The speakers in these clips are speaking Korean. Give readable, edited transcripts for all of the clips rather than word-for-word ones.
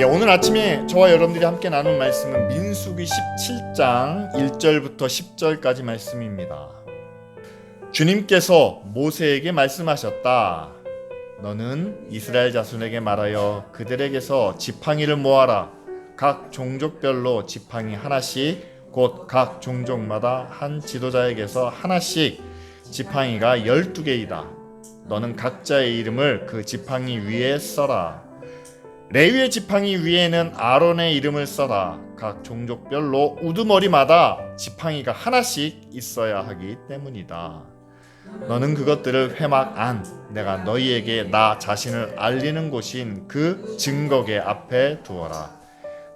오늘 아침에 저와 여러분들이 함께 나눈 말씀은 민수기 17장 1절부터 10절까지 말씀입니다. 주님께서 모세에게 말씀하셨다. 너는 이스라엘 자손에게 말하여 그들에게서 지팡이를 모아라. 각 종족별로 지팡이 하나씩, 곧 각 종족마다 한 지도자에게서 하나씩. 지팡이가 12개이다. 너는 각자의 이름을 그 지팡이 위에 써라. 레위의 지팡이 위에는 아론의 이름을 써라. 각 종족별로 우두머리마다 지팡이가 하나씩 있어야 하기 때문이다. 너는 그것들을 회막 안, 내가 너희에게 나 자신을 알리는 곳인 그 증거계 앞에 두어라.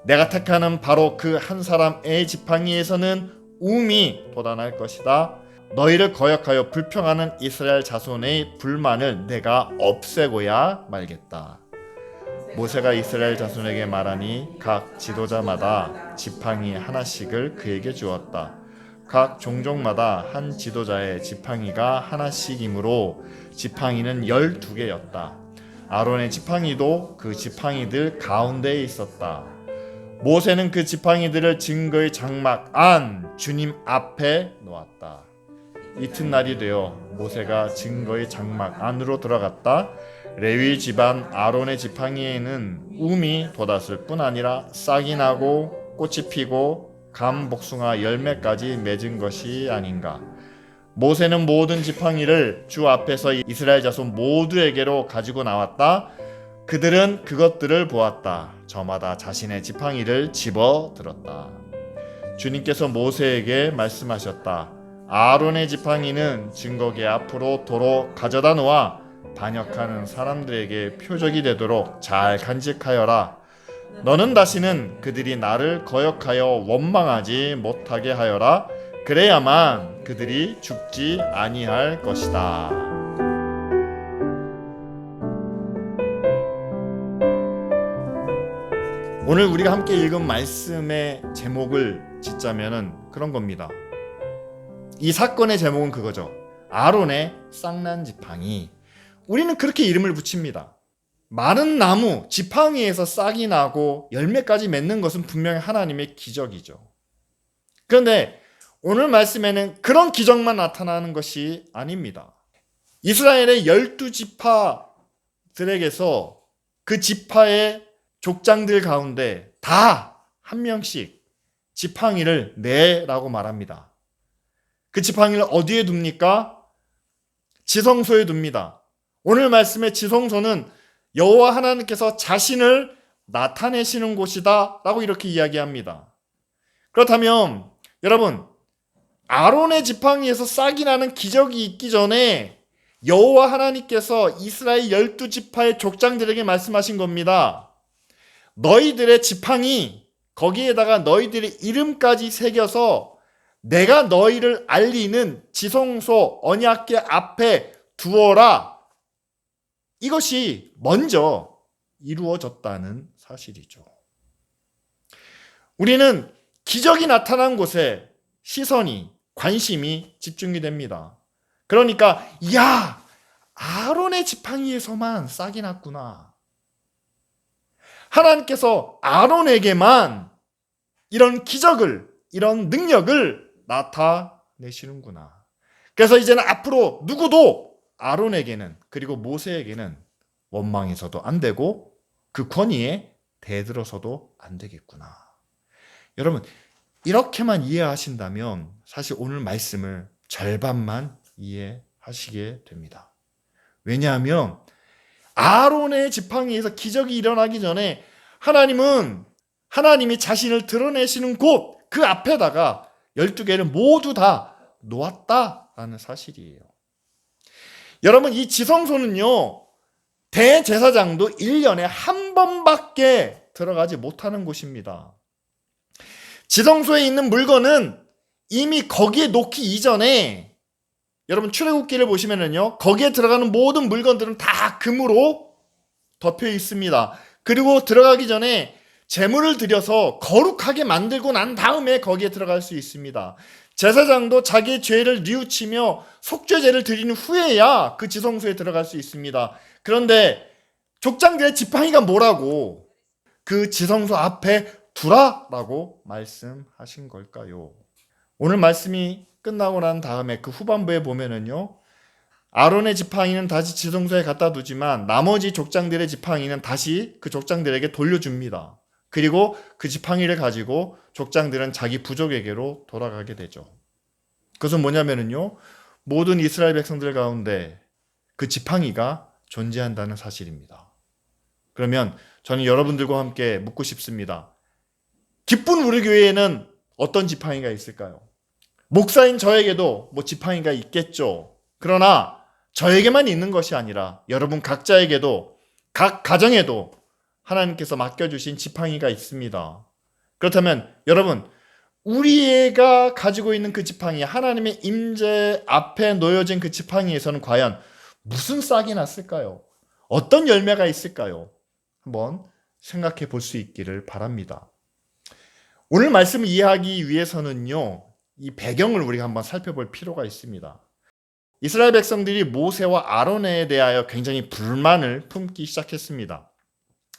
내가 택하는 바로 그 한 사람의 지팡이에서는 우음이 돋아날 것이다. 너희를 거역하여 불평하는 이스라엘 자손의 불만을 내가 없애고야 말겠다. 모세가 이스라엘 자손에게 말하니 각 지도자마다 지팡이 하나씩을 그에게 주었다. 각 종족마다 한 지도자의 지팡이가 하나씩이므로 지팡이는 12개였다. 아론의 지팡이도 그 지팡이들 가운데에 있었다. 모세는 그 지팡이들을 증거의 장막 안 주님 앞에 놓았다. 이튿날이 되어 모세가 증거의 장막 안으로 들어갔다. 레위 집안 아론의 지팡이에는 우음이 돋았을 뿐 아니라 싹이 나고 꽃이 피고 감 복숭아 열매까지 맺은 것이 아닌가. 모세는 모든 지팡이를 주 앞에서 이스라엘 자손 모두에게로 가지고 나왔다. 그들은 그것들을 보았다. 저마다 자신의 지팡이를 집어 들었다. 주님께서 모세에게 말씀하셨다. 아론의 지팡이는 증거계 앞으로 도로 가져다 놓아 반역하는 사람들에게 표적이 되도록 잘 간직하여라. 너는 다시는 그들이 나를 거역하여 원망하지 못하게 하여라. 그래야만 그들이 죽지 아니할 것이다. 오늘 우리가 함께 읽은 말씀의 제목을 짓자면은 그런 겁니다. 이 사건의 제목은 그거죠. 아론의 쌍난 지팡이. 우리는 그렇게 이름을 붙입니다. 마른 나무, 지팡이에서 싹이 나고 열매까지 맺는 것은 분명히 하나님의 기적이죠. 그런데 오늘 말씀에는 그런 기적만 나타나는 것이 아닙니다. 이스라엘의 12지파들에게서 그 지파의 족장들 가운데 다 한 명씩 지팡이를 내라고 말합니다. 그 지팡이를 어디에 둡니까? 지성소에 둡니다. 오늘 말씀의 지성소는 여호와 하나님께서 자신을 나타내시는 곳이다 라고 이렇게 이야기합니다. 그렇다면 여러분, 아론의 지팡이에서 싹이 나는 기적이 있기 전에 여호와 하나님께서 이스라엘 12지파의 족장들에게 말씀하신 겁니다. 너희들의 지팡이, 거기에다가 너희들의 이름까지 새겨서 내가 너희를 알리는 지성소 언약궤 앞에 두어라. 이것이 먼저 이루어졌다는 사실이죠. 우리는 기적이 나타난 곳에 시선이, 관심이 집중이 됩니다. 그러니까 야, 아론의 지팡이에서만 싹이 났구나. 하나님께서 아론에게만 이런 기적을, 이런 능력을 나타내시는구나. 그래서 이제는 앞으로 누구도 아론에게는, 그리고 모세에게는 원망해서도 안 되고 그 권위에 대들어서도 안 되겠구나. 여러분, 이렇게만 이해하신다면 사실 오늘 말씀을 절반만 이해하시게 됩니다. 왜냐하면 아론의 지팡이에서 기적이 일어나기 전에 하나님이 자신을 드러내시는 곳, 그 앞에다가 12개를 모두 다 놓았다라는 사실이에요. 여러분, 이 지성소는요, 대제사장도 1년에 한 번밖에 들어가지 못하는 곳입니다. 지성소에 있는 물건은 이미 거기에 놓기 이전에, 여러분 출애굽기를 보시면은요, 거기에 들어가는 모든 물건들은 다 금으로 덮여 있습니다. 그리고 들어가기 전에 제물을 드려서 거룩하게 만들고 난 다음에 거기에 들어갈 수 있습니다. 제사장도 자기의 죄를 뉘우치며 속죄제를 드리는 후에야 그 지성소에 들어갈 수 있습니다. 그런데 족장들의 지팡이가 뭐라고, 그 지성소 앞에 두라라고 말씀하신 걸까요? 오늘 말씀이 끝나고 난 다음에 그 후반부에 보면은요, 아론의 지팡이는 다시 지성소에 갖다 두지만 나머지 족장들의 지팡이는 다시 그 족장들에게 돌려줍니다. 그리고 그 지팡이를 가지고 족장들은 자기 부족에게로 돌아가게 되죠. 그것은 뭐냐면은요, 모든 이스라엘 백성들 가운데 그 지팡이가 존재한다는 사실입니다. 그러면 저는 여러분들과 함께 묻고 싶습니다. 기쁜 우리 교회에는 어떤 지팡이가 있을까요? 목사인 저에게도 뭐 지팡이가 있겠죠. 그러나 저에게만 있는 것이 아니라 여러분 각자에게도, 각 가정에도 하나님께서 맡겨주신 지팡이가 있습니다. 그렇다면 여러분, 우리가 가지고 있는 그 지팡이, 하나님의 임재 앞에 놓여진 그 지팡이에서는 과연 무슨 싹이 났을까요? 어떤 열매가 있을까요? 한번 생각해 볼 수 있기를 바랍니다. 오늘 말씀을 이해하기 위해서는요, 이 배경을 우리가 한번 살펴볼 필요가 있습니다. 이스라엘 백성들이 모세와 아론에 대하여 굉장히 불만을 품기 시작했습니다.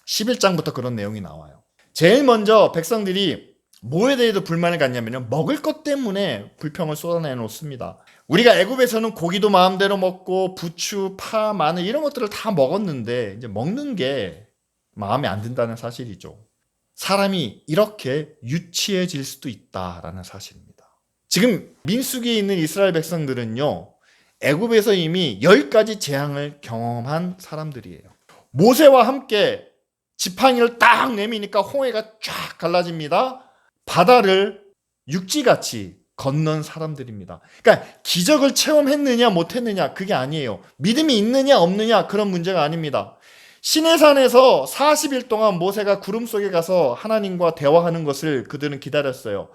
11장부터 그런 내용이 나와요. 제일 먼저 백성들이 뭐에 대해서 불만을 갖냐면 먹을 것 때문에 불평을 쏟아내 놓습니다. 우리가 애굽에서는 고기도 마음대로 먹고 부추, 파, 마늘 이런 것들을 다 먹었는데 이제 먹는 게 마음에 안 든다는 사실이죠. 사람이 이렇게 유치해질 수도 있다라는 사실입니다. 지금 민수기에 있는 이스라엘 백성들은요, 애굽에서 이미 10가지 재앙을 경험한 사람들이에요. 모세와 함께 지팡이를 딱 내미니까 홍해가 쫙 갈라집니다. 바다를 육지같이 건넌 사람들입니다. 그러니까 기적을 체험했느냐 못했느냐 그게 아니에요. 믿음이 있느냐 없느냐 그런 문제가 아닙니다. 시내산에서 40일 동안 모세가 구름 속에 가서 하나님과 대화하는 것을 그들은 기다렸어요.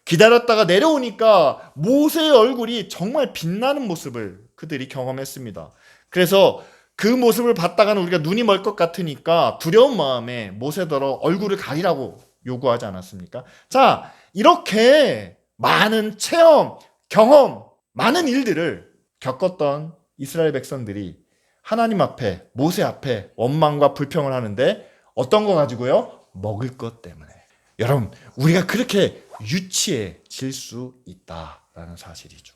기다렸다가 내려오니까 모세의 얼굴이 정말 빛나는 모습을 그들이 경험했습니다. 그래서 그 모습을 봤다가는 우리가 눈이 멀 것 같으니까 두려운 마음에 모세더러 얼굴을 가리라고 요구하지 않았습니까? 자, 이렇게 많은 체험, 경험, 많은 일들을 겪었던 이스라엘 백성들이 하나님 앞에, 모세 앞에 원망과 불평을 하는데 어떤 거 가지고요? 먹을 것 때문에. 여러분, 우리가 그렇게 유치해질 수 있다라는 사실이죠.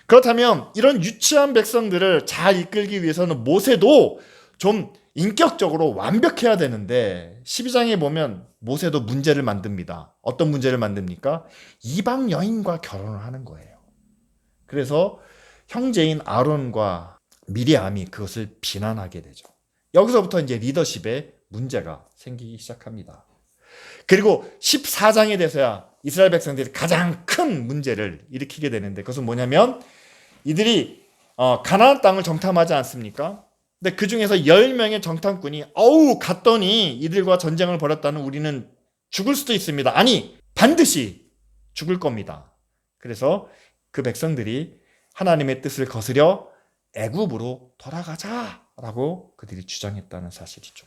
그렇다면 이런 유치한 백성들을 잘 이끌기 위해서는 모세도 좀 인격적으로 완벽해야 되는데 12장에 보면 모세도 문제를 만듭니다. 어떤 문제를 만듭니까? 이방 여인과 결혼을 하는 거예요. 그래서 형제인 아론과 미리암이 그것을 비난하게 되죠. 여기서부터 이제 리더십에 문제가 생기기 시작합니다. 그리고 14장에 돼서야 이스라엘 백성들이 가장 큰 문제를 일으키게 되는데 그것은 뭐냐면 이들이 가나안 땅을 정탐하지 않습니까? 근데 그 중에서 10명의 정탐꾼이 갔더니 이들과 전쟁을 벌였다는 우리는 죽을 수도 있습니다. 아니, 반드시 죽을 겁니다. 그래서 그 백성들이 하나님의 뜻을 거스려 애굽으로 돌아가자라고 그들이 주장했다는 사실이죠.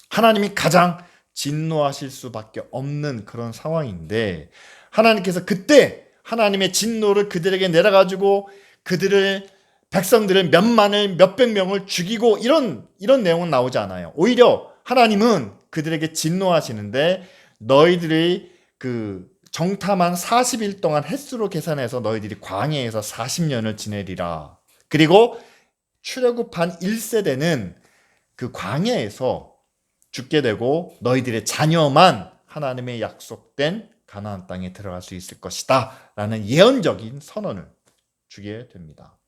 하나님이 가장 진노하실 수밖에 없는 그런 상황인데 하나님께서 그때 하나님의 진노를 그들에게 내려가지고 그들을 백성들을 몇만을 몇백 명을 죽이고 이런 내용은 나오지 않아요. 오히려 하나님은 그들에게 진노하시는데 너희들이 그 정탐한 40일 동안 횟수로 계산해서 너희들이 광야에서 40년을 지내리라. 그리고 출애굽한 1세대는 그 광야에서 죽게 되고 너희들의 자녀만 하나님의 약속된 가나안 땅에 들어갈 수 있을 것이다 라는 예언적인 선언을 주게 됩니다.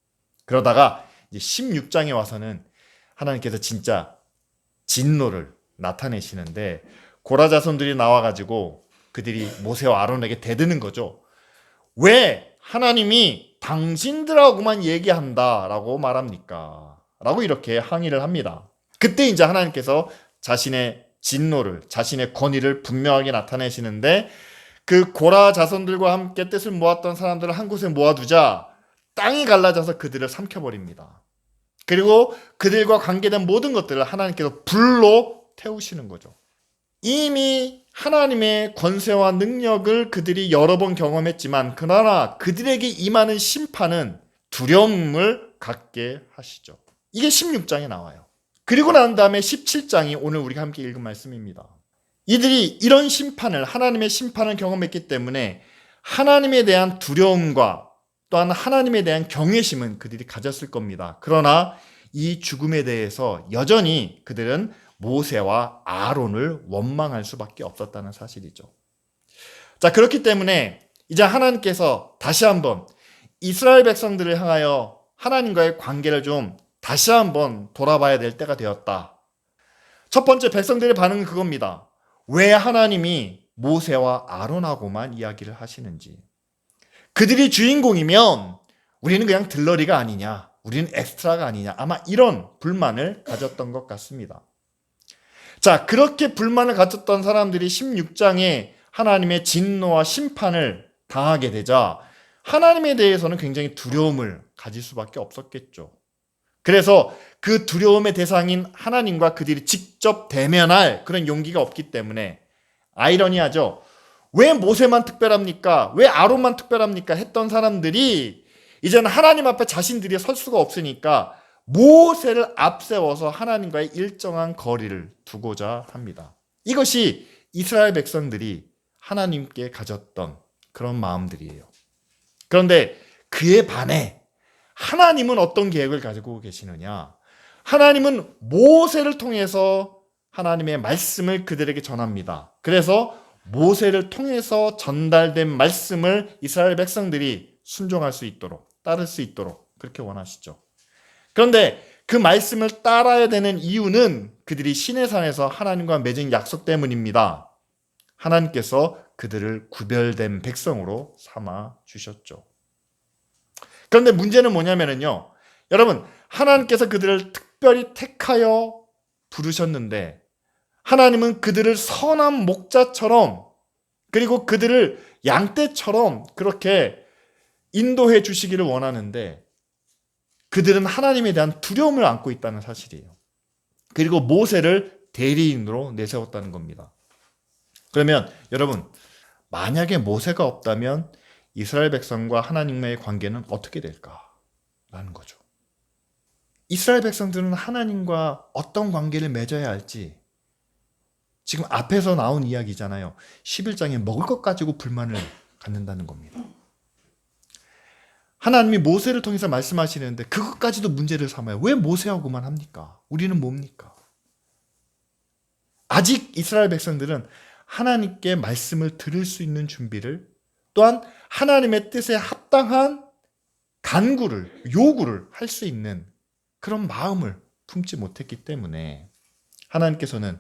그러다가 이제 16장에 와서는 하나님께서 진짜 진노를 나타내시는데 고라 자손들이 나와가지고 그들이 모세와 아론에게 대드는 거죠. 왜 하나님이 당신들하고만 얘기한다라고 말합니까? 라고 이렇게 항의를 합니다. 그때 이제 하나님께서 자신의 진노를, 자신의 권위를 분명하게 나타내시는데 그 고라 자손들과 함께 뜻을 모았던 사람들을 한 곳에 모아두자 땅이 갈라져서 그들을 삼켜버립니다. 그리고 그들과 관계된 모든 것들을 하나님께서 불로 태우시는 거죠. 이미 하나님의 권세와 능력을 그들이 여러 번 경험했지만 그러나 그들에게 임하는 심판은 두려움을 갖게 하시죠. 이게 16장에 나와요. 그리고 난 다음에 17장이 오늘 우리가 함께 읽은 말씀입니다. 이들이 이런 심판을, 하나님의 심판을 경험했기 때문에 하나님에 대한 두려움과 또한 하나님에 대한 경외심은 그들이 가졌을 겁니다. 그러나 이 죽음에 대해서 여전히 그들은 모세와 아론을 원망할 수밖에 없었다는 사실이죠. 자, 그렇기 때문에 이제 하나님께서 다시 한번 이스라엘 백성들을 향하여 하나님과의 관계를 좀 다시 한번 돌아봐야 될 때가 되었다. 첫 번째, 백성들의 반응은 그겁니다. 왜 하나님이 모세와 아론하고만 이야기를 하시는지. 그들이 주인공이면 우리는 그냥 들러리가 아니냐, 우리는 엑스트라가 아니냐, 아마 이런 불만을 가졌던 것 같습니다. 자, 그렇게 불만을 가졌던 사람들이 16장에 하나님의 진노와 심판을 당하게 되자 하나님에 대해서는 굉장히 두려움을 가질 수밖에 없었겠죠. 그래서 그 두려움의 대상인 하나님과 그들이 직접 대면할 그런 용기가 없기 때문에, 아이러니하죠. 왜 모세만 특별합니까? 왜 아론만 특별합니까? 했던 사람들이 이제는 하나님 앞에 자신들이 설 수가 없으니까 모세를 앞세워서 하나님과의 일정한 거리를 두고자 합니다. 이것이 이스라엘 백성들이 하나님께 가졌던 그런 마음들이에요. 그런데 그에 반해 하나님은 어떤 계획을 가지고 계시느냐? 하나님은 모세를 통해서 하나님의 말씀을 그들에게 전합니다. 그래서 모세를 통해서 전달된 말씀을 이스라엘 백성들이 순종할 수 있도록, 따를 수 있도록 그렇게 원하시죠. 그런데 그 말씀을 따라야 되는 이유는 그들이 시내산에서 하나님과 맺은 약속 때문입니다. 하나님께서 그들을 구별된 백성으로 삼아 주셨죠. 그런데 문제는 뭐냐면요, 여러분, 하나님께서 그들을 특별히 택하여 부르셨는데 하나님은 그들을 선한 목자처럼, 그리고 그들을 양떼처럼 그렇게 인도해 주시기를 원하는데 그들은 하나님에 대한 두려움을 안고 있다는 사실이에요. 그리고 모세를 대리인으로 내세웠다는 겁니다. 그러면 여러분, 만약에 모세가 없다면 이스라엘 백성과 하나님과의 관계는 어떻게 될까라는 거죠. 이스라엘 백성들은 하나님과 어떤 관계를 맺어야 할지 지금 앞에서 나온 이야기잖아요. 11장에 먹을 것 가지고 불만을 갖는다는 겁니다. 하나님이 모세를 통해서 말씀하시는데 그것까지도 문제를 삼아요. 왜 모세하고만 합니까? 우리는 뭡니까? 아직 이스라엘 백성들은 하나님께 말씀을 들을 수 있는 준비를, 또한 하나님의 뜻에 합당한 간구를, 요구를 할 수 있는 그런 마음을 품지 못했기 때문에 하나님께서는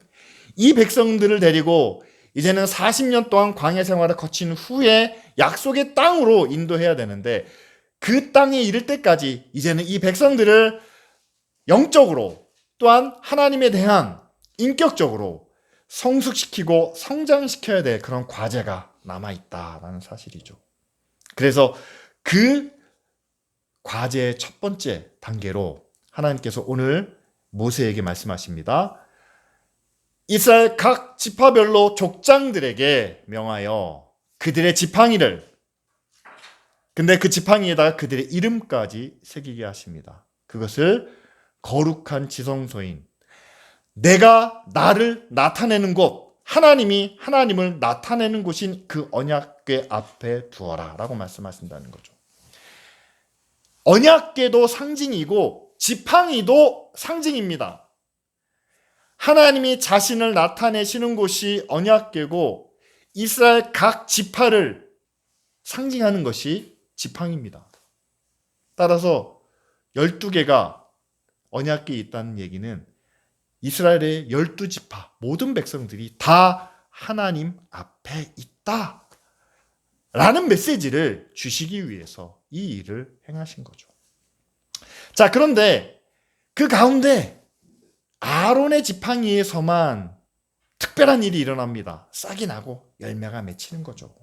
이 백성들을 데리고 이제는 40년 동안 광야 생활을 거친 후에 약속의 땅으로 인도해야 되는데, 그 땅에 이를 때까지 이제는 이 백성들을 영적으로 또한 하나님에 대한 인격적으로 성숙시키고 성장시켜야 될 그런 과제가 남아있다라는 사실이죠. 그래서 그 과제의 첫 번째 단계로 하나님께서 오늘 모세에게 말씀하십니다. 이스라엘 각 지파별로 족장들에게 명하여 그들의 지팡이를, 근데 그 지팡이에다가 그들의 이름까지 새기게 하십니다. 그것을 거룩한 지성소인, 내가 나를 나타내는 곳, 하나님이 하나님을 나타내는 곳인 그 언약궤 앞에 두어라 라고 말씀하신다는 거죠. 언약궤도 상징이고 지팡이도 상징입니다. 하나님이 자신을 나타내시는 곳이 언약궤고 이스라엘 각 지파를 상징하는 것이 지팡이입니다. 따라서 12개가 언약궤에 있다는 얘기는 이스라엘의 12지파 모든 백성들이 다 하나님 앞에 있다 라는 메시지를 주시기 위해서 이 일을 행하신 거죠. 자, 그런데 그 가운데 아론의 지팡이에서만 특별한 일이 일어납니다. 싹이 나고 열매가 맺히는 거죠.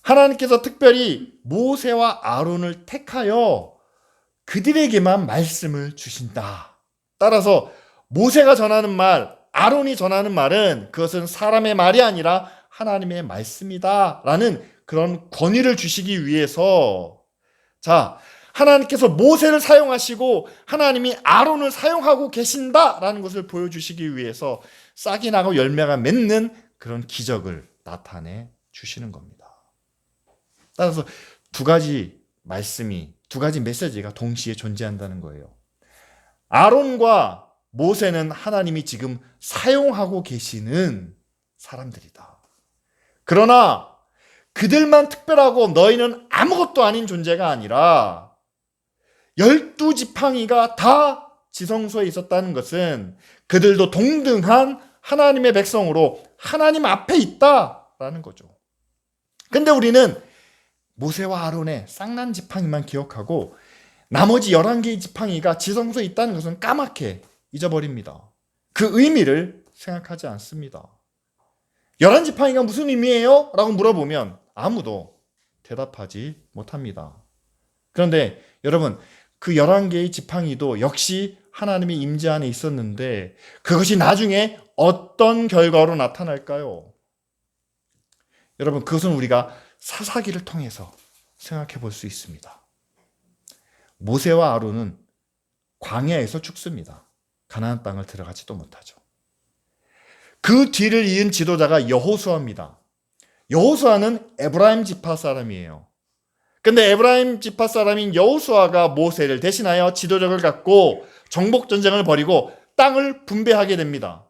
하나님께서 특별히 모세와 아론을 택하여 그들에게만 말씀을 주신다. 따라서 모세가 전하는 말, 아론이 전하는 말은 그것은 사람의 말이 아니라 하나님의 말씀이다 라는 그런 권위를 주시기 위해서, 자, 하나님께서 모세를 사용하시고 하나님이 아론을 사용하고 계신다라는 것을 보여주시기 위해서 싹이 나고 열매가 맺는 그런 기적을 나타내 주시는 겁니다. 따라서 두 가지 말씀이, 두 가지 메시지가 동시에 존재한다는 거예요. 아론과 모세는 하나님이 지금 사용하고 계시는 사람들이다. 그러나 그들만 특별하고 너희는 아무것도 아닌 존재가 아니라 12지팡이가 다 지성소에 있었다는 것은 그들도 동등한 하나님의 백성으로 하나님 앞에 있다라는 거죠. 근데 우리는 모세와 아론의 쌍난 지팡이만 기억하고 나머지 11개의 지팡이가 지성소에 있다는 것은 까맣게 잊어버립니다. 그 의미를 생각하지 않습니다. 11지팡이가 무슨 의미예요? 라고 물어보면 아무도 대답하지 못합니다. 그런데 여러분, 그 11개의 지팡이도 역시 하나님의 임재 안에 있었는데 그것이 나중에 어떤 결과로 나타날까요? 여러분, 그것은 우리가 사사기를 통해서 생각해 볼 수 있습니다. 모세와 아론은 광야에서 죽습니다. 가나안 땅을 들어가지도 못하죠. 그 뒤를 이은 지도자가 여호수아입니다. 여호수아는 에브라임 지파 사람이에요. 근데 에브라임 지파 사람인 여호수아가 모세를 대신하여 지도력을 갖고 정복 전쟁을 벌이고 땅을 분배하게 됩니다.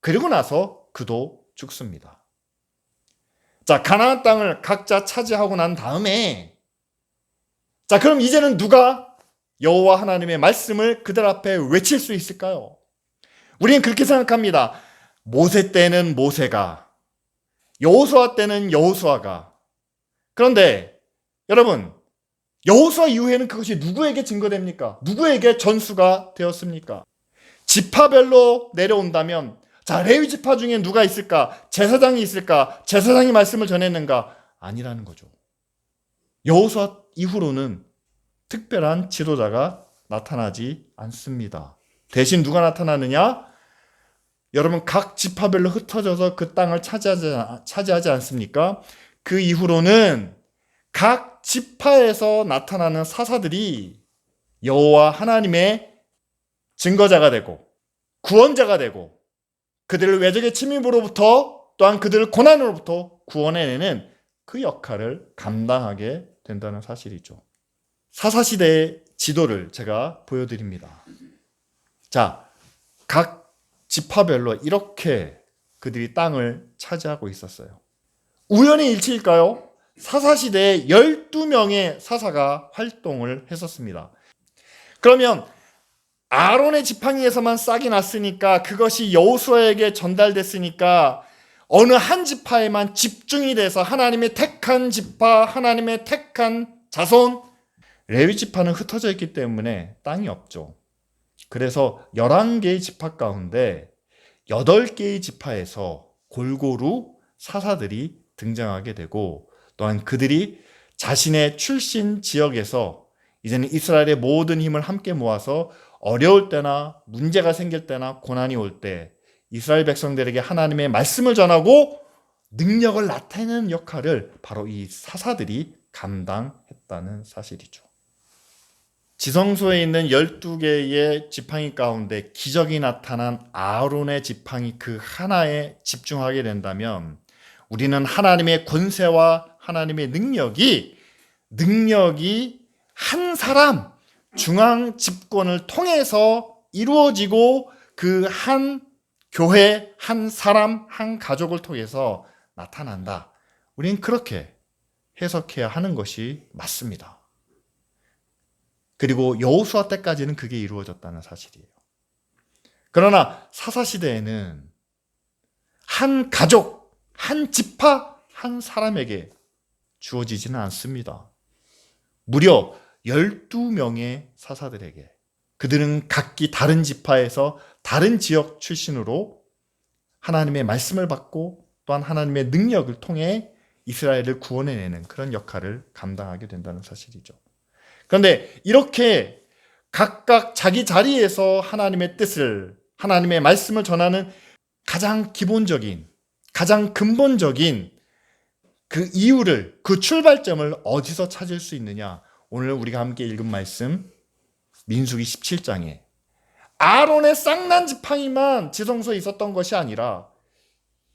그리고 나서 그도 죽습니다. 자, 가나안 땅을 각자 차지하고 난 다음에, 자, 그럼 이제는 누가 여호와 하나님의 말씀을 그들 앞에 외칠 수 있을까요? 우리는 그렇게 생각합니다. 모세 때는 모세가, 여호수아 때는 여호수아가. 그런데 여러분, 여호수아 이후에는 그것이 누구에게 증거됩니까? 누구에게 전수가 되었습니까? 지파별로 내려온다면, 자, 레위 지파 중에 누가 있을까? 제사장이 있을까? 제사장이 말씀을 전했는가? 아니라는 거죠. 여호수아 이후로는 특별한 지도자가 나타나지 않습니다. 대신 누가 나타나느냐? 여러분, 각 지파별로 흩어져서 그 땅을 차지하지 않습니까? 그 이후로는 각 지파에서 나타나는 사사들이 여호와 하나님의 증거자가 되고 구원자가 되고 그들을 외적의 침입으로부터 또한 그들을 고난으로부터 구원해내는 그 역할을 감당하게 된다는 사실이죠. 사사시대의 지도를 제가 보여드립니다. 자, 각 지파별로 이렇게 그들이 땅을 차지하고 있었어요. 우연의 일치일까요? 사사시대에 12명의 사사가 활동을 했었습니다. 그러면 아론의 지팡이에서만 싹이 났으니까, 그것이 여호수아에게 전달됐으니까 어느 한 지파에만 집중이 돼서 하나님의 택한 지파, 하나님의 택한 자손, 레위 지파는 흩어져 있기 때문에 땅이 없죠. 그래서 11개의 지파 가운데 8개의 지파에서 골고루 사사들이 등장하게 되고, 또한 그들이 자신의 출신 지역에서 이제는 이스라엘의 모든 힘을 함께 모아서 어려울 때나 문제가 생길 때나 고난이 올 때 이스라엘 백성들에게 하나님의 말씀을 전하고 능력을 나타내는 역할을 바로 이 사사들이 감당했다는 사실이죠. 지성소에 있는 12개의 지팡이 가운데 기적이 나타난 아론의 지팡이 그 하나에 집중하게 된다면 우리는 하나님의 권세와 하나님의 능력이 한 사람, 중앙 집권을 통해서 이루어지고 그 한 교회, 한 사람, 한 가족을 통해서 나타난다. 우리는 그렇게 해석해야 하는 것이 맞습니다. 그리고 여호수아 때까지는 그게 이루어졌다는 사실이에요. 그러나 사사시대에는 한 가족, 한 지파, 한 사람에게 주어지지는 않습니다. 무려 12명의 사사들에게, 그들은 각기 다른 지파에서 다른 지역 출신으로 하나님의 말씀을 받고 또한 하나님의 능력을 통해 이스라엘을 구원해내는 그런 역할을 감당하게 된다는 사실이죠. 그런데 이렇게 각각 자기 자리에서 하나님의 뜻을, 하나님의 말씀을 전하는 가장 기본적인, 가장 근본적인 그 이유를, 그 출발점을 어디서 찾을 수 있느냐? 오늘 우리가 함께 읽은 말씀 민수기 17장에 아론의 쌍난 지팡이만 지성소에 있었던 것이 아니라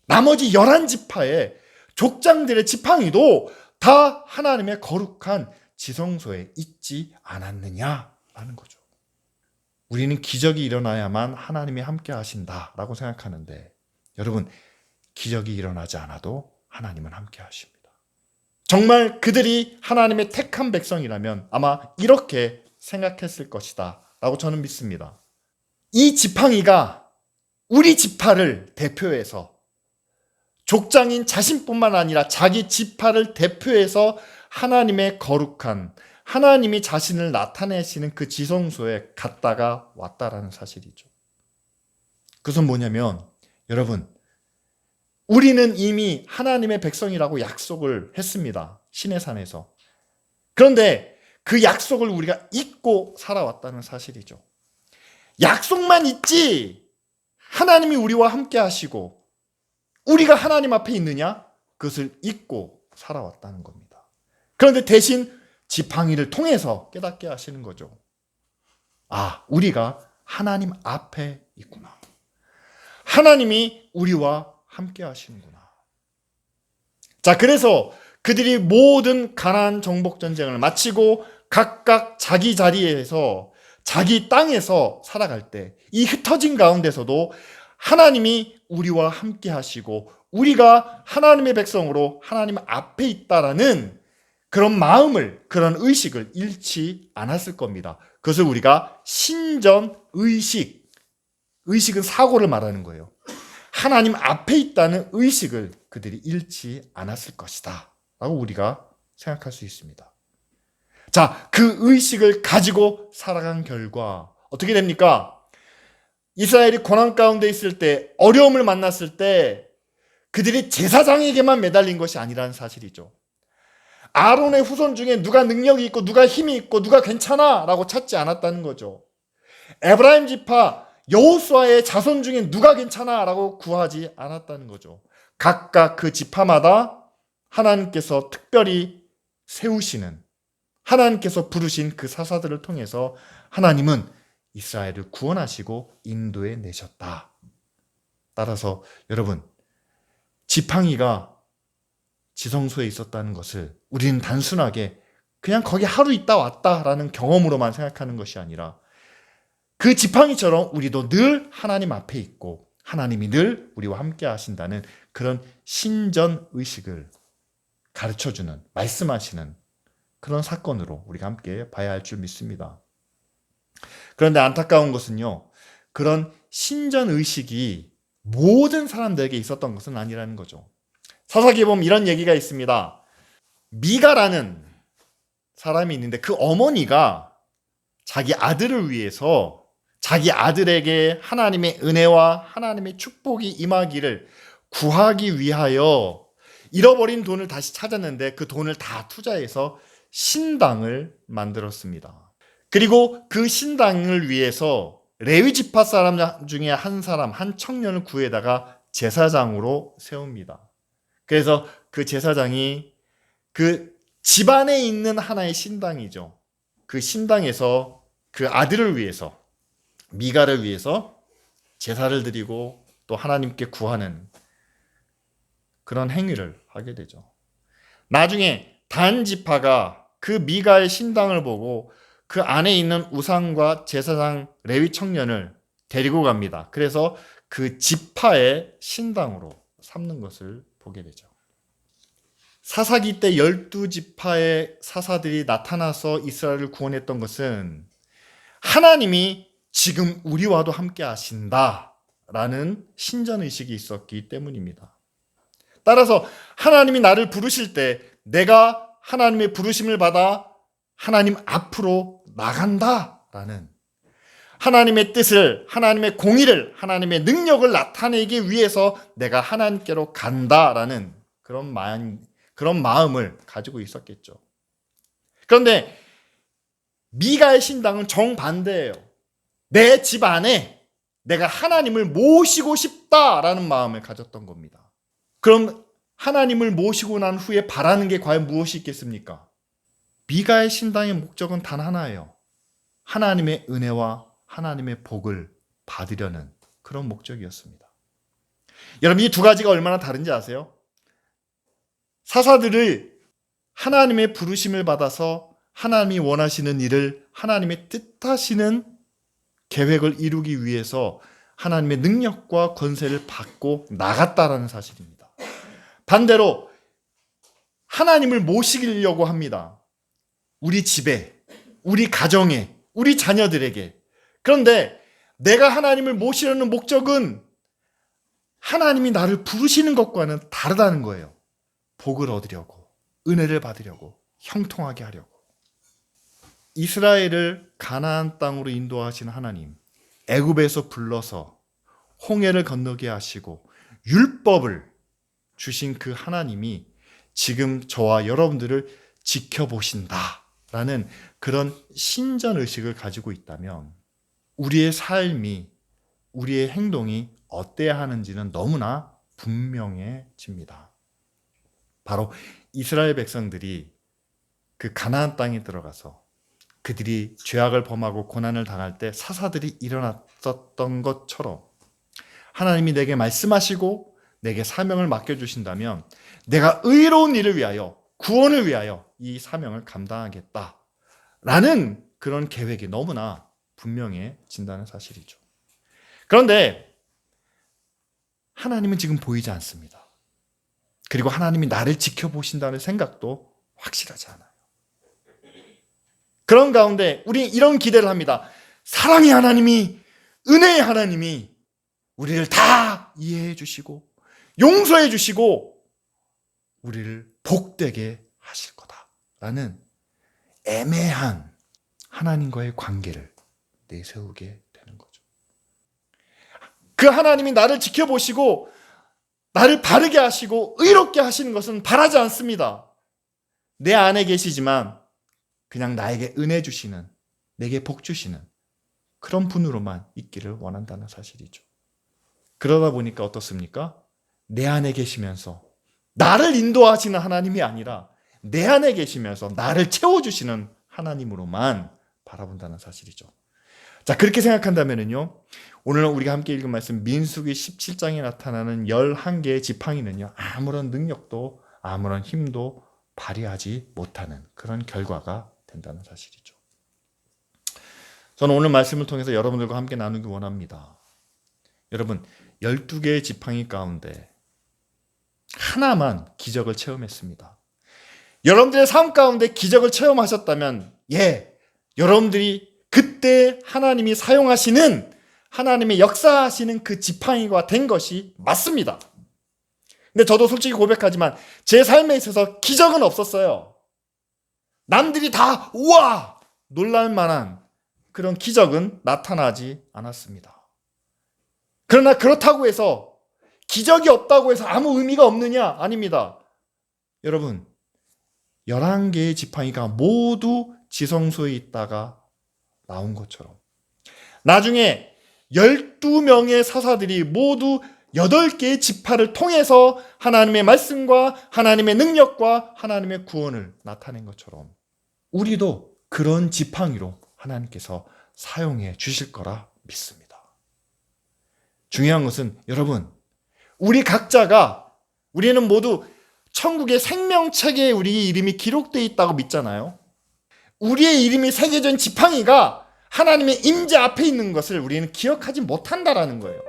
나머지 11지파의 족장들의 지팡이도 다 하나님의 거룩한 지성소에 있지 않았느냐라는 거죠. 우리는 기적이 일어나야만 하나님이 함께 하신다라고 생각하는데 여러분, 기적이 일어나지 않아도 하나님은 함께 하십니다. 정말 그들이 하나님의 택한 백성이라면 아마 이렇게 생각했을 것이다 라고 저는 믿습니다. 이 지팡이가 우리 지파를 대표해서 족장인 자신뿐만 아니라 자기 지파를 대표해서 하나님의 거룩한, 하나님이 자신을 나타내시는 그 지성소에 갔다가 왔다라는 사실이죠. 그것은 뭐냐면 여러분, 우리는 이미 하나님의 백성이라고 약속을 했습니다. 시내산에서. 그런데 그 약속을 우리가 잊고 살아왔다는 사실이죠. 약속만 있지 하나님이 우리와 함께 하시고 우리가 하나님 앞에 있느냐? 그것을 잊고 살아왔다는 겁니다. 그런데 대신 지팡이를 통해서 깨닫게 하시는 거죠. 아, 우리가 하나님 앞에 있구나. 하나님이 우리와 함께 하시는구나. 자, 그래서 그들이 모든 가나안 정복 전쟁을 마치고 각각 자기 자리에서 자기 땅에서 살아갈 때 이 흩어진 가운데서도 하나님이 우리와 함께 하시고 우리가 하나님의 백성으로 하나님 앞에 있다라는 그런 마음을, 그런 의식을 잃지 않았을 겁니다. 그것을 우리가 신전의식, 의식은 사고를 말하는 거예요. 하나님 앞에 있다는 의식을 그들이 잃지 않았을 것이다 라고 우리가 생각할 수 있습니다. 자, 그 의식을 가지고 살아간 결과 어떻게 됩니까? 이스라엘이 고난 가운데 있을 때, 어려움을 만났을 때 그들이 제사장에게만 매달린 것이 아니라는 사실이죠. 아론의 후손 중에 누가 능력이 있고 누가 힘이 있고 누가 괜찮아 라고 찾지 않았다는 거죠. 에브라임 지파 여호수아의 자손 중에 누가 괜찮아 라고 구하지 않았다는 거죠. 각각 그 지파마다 하나님께서 특별히 세우시는, 하나님께서 부르신 그 사사들을 통해서 하나님은 이스라엘을 구원하시고 인도해 내셨다. 따라서 여러분, 지팡이가 지성소에 있었다는 것을 우리는 단순하게 그냥 거기 하루 있다 왔다라는 경험으로만 생각하는 것이 아니라 그 지팡이처럼 우리도 늘 하나님 앞에 있고 하나님이 늘 우리와 함께 하신다는 그런 신전의식을 가르쳐주는, 말씀하시는 그런 사건으로 우리가 함께 봐야 할 줄 믿습니다. 그런데 안타까운 것은요, 그런 신전의식이 모든 사람들에게 있었던 것은 아니라는 거죠. 사사기에 보면 이런 얘기가 있습니다. 미가라는 사람이 있는데 그 어머니가 자기 아들을 위해서 자기 아들에게 하나님의 은혜와 하나님의 축복이 임하기를 구하기 위하여 잃어버린 돈을 다시 찾았는데 그 돈을 다 투자해서 신당을 만들었습니다. 그리고 그 신당을 위해서 레위 지파 사람 중에 한 사람, 한 청년을 구해다가 제사장으로 세웁니다. 그래서 그 제사장이 그 집안에 있는 하나의 신당이죠. 그 신당에서 그 아들을 위해서, 미가를 위해서 제사를 드리고 또 하나님께 구하는 그런 행위를 하게 되죠. 나중에 단 지파가 그 미가의 신당을 보고 그 안에 있는 우상과 제사장 레위 청년을 데리고 갑니다. 그래서 그 지파의 신당으로 삼는 것을 보게 되죠. 사사기 때 12지파의 사사들이 나타나서 이스라엘을 구원했던 것은 하나님이 지금 우리와도 함께 하신다라는 신전의식이 있었기 때문입니다. 따라서 하나님이 나를 부르실 때 내가 하나님의 부르심을 받아 하나님 앞으로 나간다라는 하나님의 뜻을, 하나님의 공의를, 하나님의 능력을 나타내기 위해서 내가 하나님께로 간다라는 그런 마음을 가지고 있었겠죠. 그런데 미가의 신당은 정반대예요. 내 집 안에 내가 하나님을 모시고 싶다라는 마음을 가졌던 겁니다. 그럼 하나님을 모시고 난 후에 바라는 게 과연 무엇이 있겠습니까? 미가의 신당의 목적은 단 하나예요. 하나님의 은혜와 하나님의 복을 받으려는 그런 목적이었습니다. 여러분, 이 두 가지가 얼마나 다른지 아세요? 사사들을 하나님의 부르심을 받아서 하나님이 원하시는 일을 하나님의 뜻하시는 계획을 이루기 위해서 하나님의 능력과 권세를 받고 나갔다라는 사실입니다. 반대로 하나님을 모시려고 합니다. 우리 집에, 우리 가정에, 우리 자녀들에게. 그런데 내가 하나님을 모시려는 목적은 하나님이 나를 부르시는 것과는 다르다는 거예요. 복을 얻으려고, 은혜를 받으려고, 형통하게 하려고. 이스라엘을 가나안 땅으로 인도하신 하나님, 애굽에서 불러서 홍해를 건너게 하시고 율법을 주신 그 하나님이 지금 저와 여러분들을 지켜보신다라는 그런 신전의식을 가지고 있다면 우리의 삶이, 우리의 행동이 어때야 하는지는 너무나 분명해집니다. 바로 이스라엘 백성들이 그 가나안 땅에 들어가서 그들이 죄악을 범하고 고난을 당할 때 사사들이 일어났었던 것처럼 하나님이 내게 말씀하시고 내게 사명을 맡겨주신다면 내가 의로운 일을 위하여, 구원을 위하여 이 사명을 감당하겠다라는 그런 계획이 너무나 분명해진다는 사실이죠. 그런데 하나님은 지금 보이지 않습니다. 그리고 하나님이 나를 지켜보신다는 생각도 확실하지 않아요. 그런 가운데 우리 이런 기대를 합니다. 사랑의 하나님이, 은혜의 하나님이 우리를 다 이해해 주시고 용서해 주시고 우리를 복되게 하실 거다라는 애매한 하나님과의 관계를 내세우게 되는 거죠. 그 하나님이 나를 지켜보시고 나를 바르게 하시고 의롭게 하시는 것은 바라지 않습니다. 내 안에 계시지만 그냥 나에게 은혜 주시는, 내게 복 주시는 그런 분으로만 있기를 원한다는 사실이죠. 그러다 보니까 어떻습니까? 내 안에 계시면서 나를 인도하시는 하나님이 아니라 내 안에 계시면서 나를 채워주시는 하나님으로만 바라본다는 사실이죠. 자, 그렇게 생각한다면요, 오늘 우리가 함께 읽은 말씀 민수기 17장에 나타나는 11개의 지팡이는요, 아무런 능력도 아무런 힘도 발휘하지 못하는 그런 결과가 된다는 사실이죠. 저는 오늘 말씀을 통해서 여러분들과 함께 나누기 원합니다. 여러분, 12개의 지팡이 가운데 하나만 기적을 체험했습니다. 여러분들의 삶 가운데 기적을 체험하셨다면, 여러분들이 그때 하나님이 사용하시는, 하나님의 역사하시는 그 지팡이가 된 것이 맞습니다. 근데 저도 솔직히 고백하지만 제 삶에 있어서 기적은 없었어요. 남들이 다 우와! 놀랄 만한 그런 기적은 나타나지 않았습니다. 그러나 그렇다고 해서 기적이 없다고 해서 아무 의미가 없느냐? 아닙니다. 여러분, 11개의 지팡이가 모두 지성소에 있다가 나온 것처럼 나중에 12명의 사사들이 모두 8개의 지파를 통해서 하나님의 말씀과 하나님의 능력과 하나님의 구원을 나타낸 것처럼 우리도 그런 지팡이로 하나님께서 사용해 주실 거라 믿습니다. 중요한 것은 여러분, 우리 각자가, 우리는 모두 천국의 생명책에 우리 이름이 기록되어 있다고 믿잖아요. 우리의 이름이 새겨진 지팡이가 하나님의 임재 앞에 있는 것을 우리는 기억하지 못한다라는 거예요.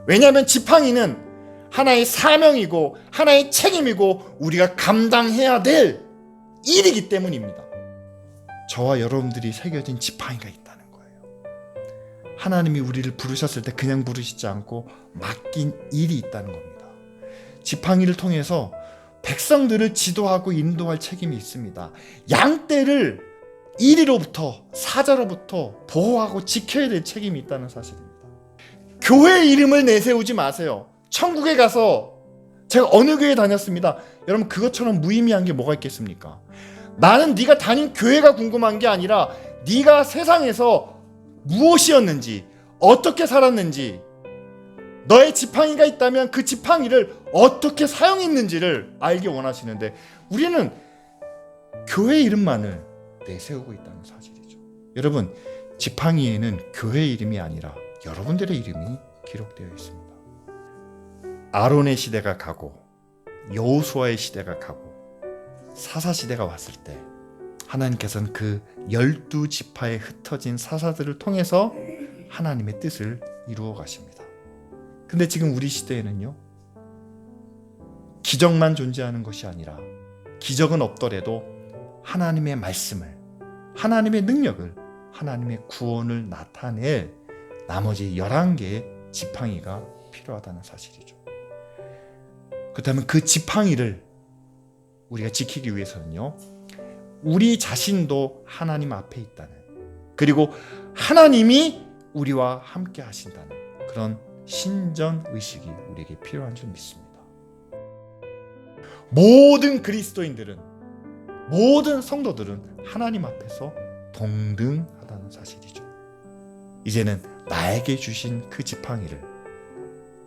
왜냐하면 지팡이는 하나의 사명이고 하나의 책임이고 우리가 감당해야 될 일이기 때문입니다. 저와 여러분들이 새겨진 지팡이가 있다는 거예요. 하나님이 우리를 부르셨을 때 그냥 부르시지 않고 맡긴 일이 있다는 겁니다. 지팡이를 통해서 백성들을 지도하고 인도할 책임이 있습니다. 양떼를 이리로부터, 사자로부터 보호하고 지켜야 될 책임이 있다는 사실입니다. 교회 이름을 내세우지 마세요. 천국에 가서 제가 어느 교회 다녔습니다. 여러분, 그것처럼 무의미한 게 뭐가 있겠습니까? 나는 네가 다닌 교회가 궁금한 게 아니라 네가 세상에서 무엇이었는지, 어떻게 살았는지, 너의 지팡이가 있다면 그 지팡이를 어떻게 사용했는지를 알기 원하시는데 우리는 교회 이름만을 내세우고 있다는 사실이죠. 여러분, 지팡이에는 교회 이름이 아니라 여러분들의 이름이 기록되어 있습니다. 아론의 시대가 가고 여호수아의 시대가 가고 사사 시대가 왔을 때 하나님께서는 그 12지파에 흩어진 사사들을 통해서 하나님의 뜻을 이루어 가십니다. 근데 지금 우리 시대에는요, 기적만 존재하는 것이 아니라 기적은 없더라도 하나님의 말씀을, 하나님의 능력을, 하나님의 구원을 나타낼 나머지 11개의 지팡이가 필요하다는 사실이죠. 그렇다면 그 지팡이를 우리가 지키기 위해서는요, 우리 자신도 하나님 앞에 있다는, 그리고 하나님이 우리와 함께 하신다는 그런 신전 의식이 우리에게 필요한 줄 믿습니다. 모든 그리스도인들은, 모든 성도들은 하나님 앞에서 동등하다는 사실이죠. 이제는 나에게 주신 그 지팡이를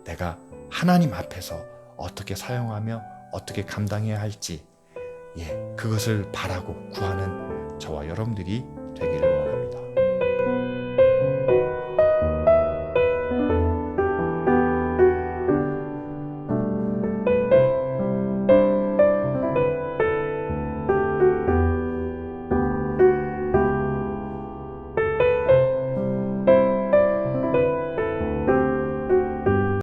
내가 하나님 앞에서 어떻게 사용하며 어떻게 감당해야 할지, 그것을 바라고 구하는 저와 여러분들이 되기를